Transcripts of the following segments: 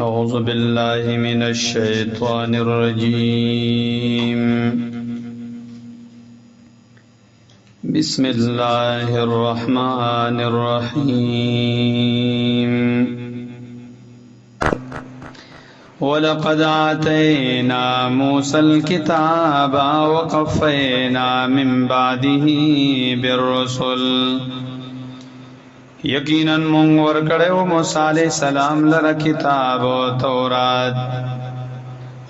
أعوذ بالله من الشيطان الرجيم بسم الله الرحمن الرحيم ولقد آتينا موسى الكتاب وقفينا من بعده بالرسل یقینا مونږ ورکړیو موسی علیہ السلام لره کتاب او تورات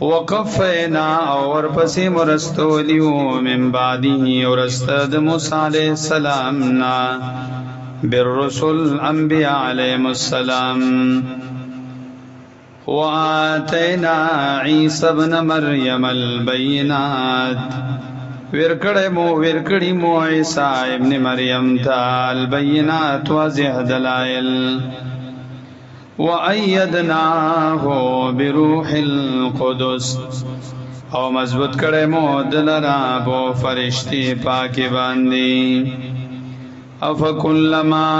وقفینا او ورپسې مرستولیو من بعده ورستد موسی علیہ السلام نا بالرسل انبیاء علیهم السلام وآتینا عیسی ابن مریم البینات ورکڑی مو عیسیٰ ابن مریم تا البینات واضح دلائل وَأَيَّدْنَاهُ بِرُوحِ الْقُدُسِ او مضبوط کڑے مو دلرا بو فرشتی پاکی باندی افکلما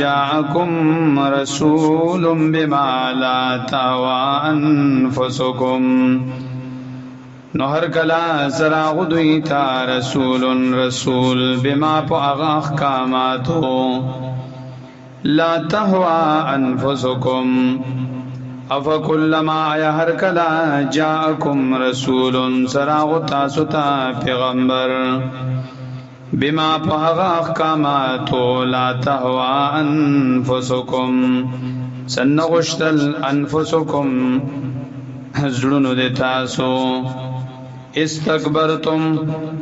جاءکم رسول بما لا تهوى انفسکم نو هر کلا سراغ دوی تا رسول بما پا اغا احکاماتو لا تهوى انفسکم افکلما آیا هر کلا جاءکم رسول سراغ تاسو تا پیغمبر بما پا اغا احکاماتو لا تهوى انفسکم سنغشتل انفسکم زړونو د تاسو استکبرتم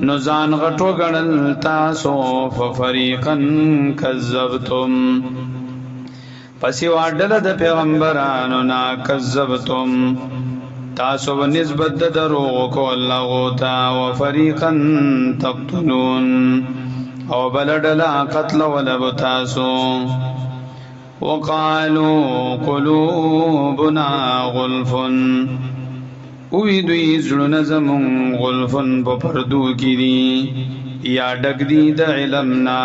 نزان غټو غنل تاسو ففریقا کذبتم پسی واډل د پیغمبرانو نا کذبتم تاسو نسبت د دروغ کو الله غوتا وفریقا تقتلون او بلدلا قتل ولب تاسو وقالوا قلوبنا غلف اوی دوی زړونه زمون غلفن په پردو کې دي یا ډک دي د علمنا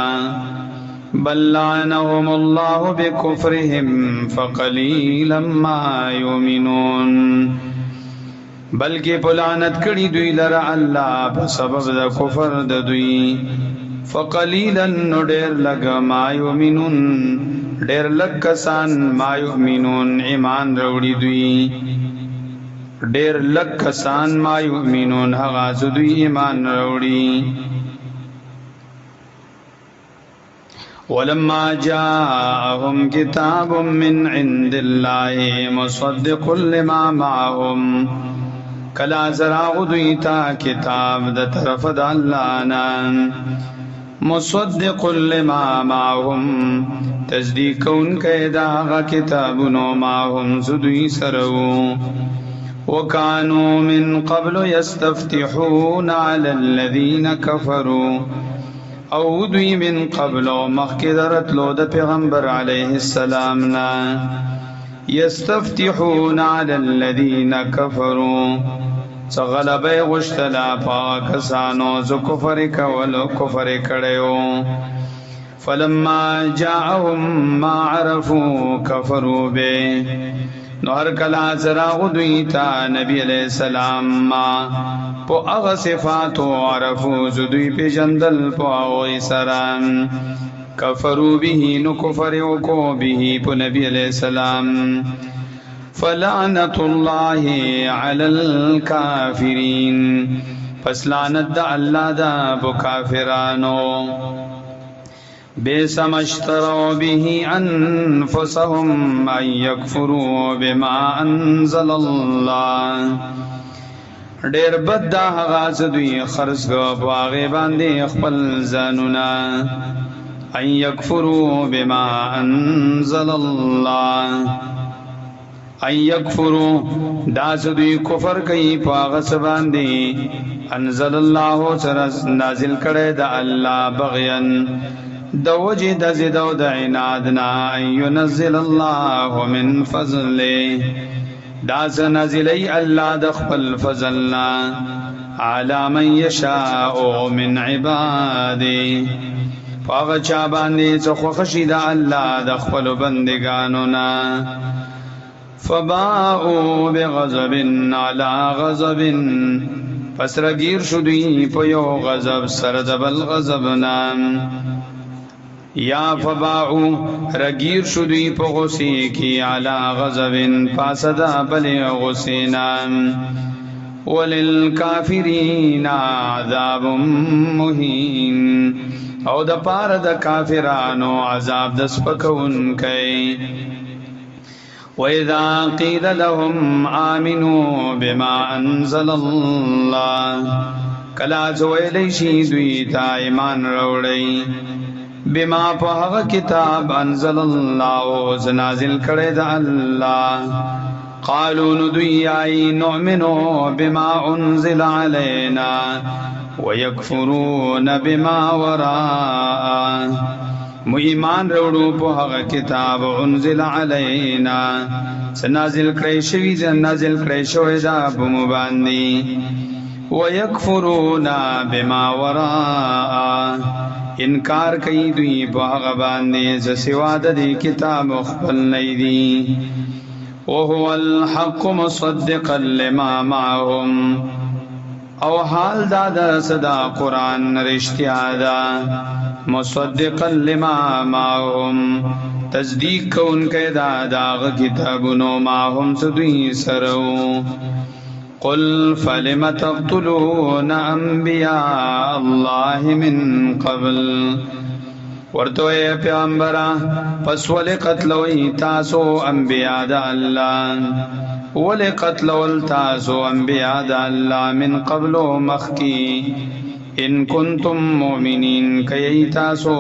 بل لعنهم الله بكفرهم فقليلا ما يؤمنون بلکې په لعنت کړي دوی لره الله په سبب د کفر د دوی فقليلا نو ډېر لږ ما يؤمنون ډېر لږ کسان ما يؤمنون ایمان وروړي دوی ډېر لږ کسان ما یؤمنون هغه دوی ایمان وروړي ولما جاءهم كتاب من عند الله مصدق لما معهم کلا زراغ دوی تا کتاب د طرف د الله نه مصدق لما معهم تصدیق کون کیدا هغه کتابونو معهم دوی سره وكانوا من قبل يستفتحون على الذين كفروا او دوی من قبل مخکدرت لو د پیغمبر علیه السلام نا يستفتحون على الذين كفروا غلب غشتلا پاکسانو ز کفر کولو کفر کړو فلما جاءهم ما عرفوا كفروا به نو هر کلا زراغ دوی تا نبی علیہ السلام ما پو اغا صفاتو عرفو زدوی پی جندل پو آغوی سرام کفرو به نو کفرو کو به پو نبی علیہ السلام فلعنت اللہ علی الکافرین پس لعنت دا اللہ دا پو کافرانو بیس مشتروا به انفسهم ان یکفروا بما انزل الله ډیر بد دا هغه دوی خرڅ باغې باندې خپل ځانونه ان یکفروا بما انزل الله ان یکفروا دا دوی کفر کوي پاغه باندې انزل الله سره نازل کړي د الله بغیان دو وجه د زیدو د عنادنا ينزل الله من فضله دا نازلی الله د خپل فضلنا على من يشاء من عباده فاغ چا باندې څخه خشید الله د خپل بندگانو نا فباؤوا بغضب على غضب پس رگیر شدوی پا یو غضب سردبل غضبنا یا فباؤ رگیر شدوی پا غصی کی علی غضب پاسدا بل غصینا وللکافرین عذاب مہین او دا پار دا کافرانو عذاب دس پکون کئی وَإِذَا قِيلَ لَهُمْ آمِنُوا بِمَا أَنزَلَ اللَّهُ کلا چویلیشی دویتا ایمان روڑی بما پاغ کتاب انزل اللہ زنازل کرد اللہ قالوا ندوی آئی نؤمنو بما انزل علینا ویکفرون بما وراء مو ایمان روڑو پو حق کتاب انزل علینا سنازل کریشوی نازل کریشوی دا بمباندی ویکفرون بما وراء انکار کئی دوی پو حق باندی زسواد دی کتاب اخبر نیدی وهو الحق مصدقا لما معهم او حال دادا صدا قرآن رشتیا دا مصدقا لما معهم تصدیق کون کے داغ کتابنو معهم سدوی سرو قل فلم تقتلون انبیاء اللہ من قبل ورتوے پیغمبرا پس ولی قتلوی تاسو انبیاء دا اللہ ولی قتلول تاسو انبیاء دا اللہ من قبل مخکی ان کنتم مؤمنین کئی تاسو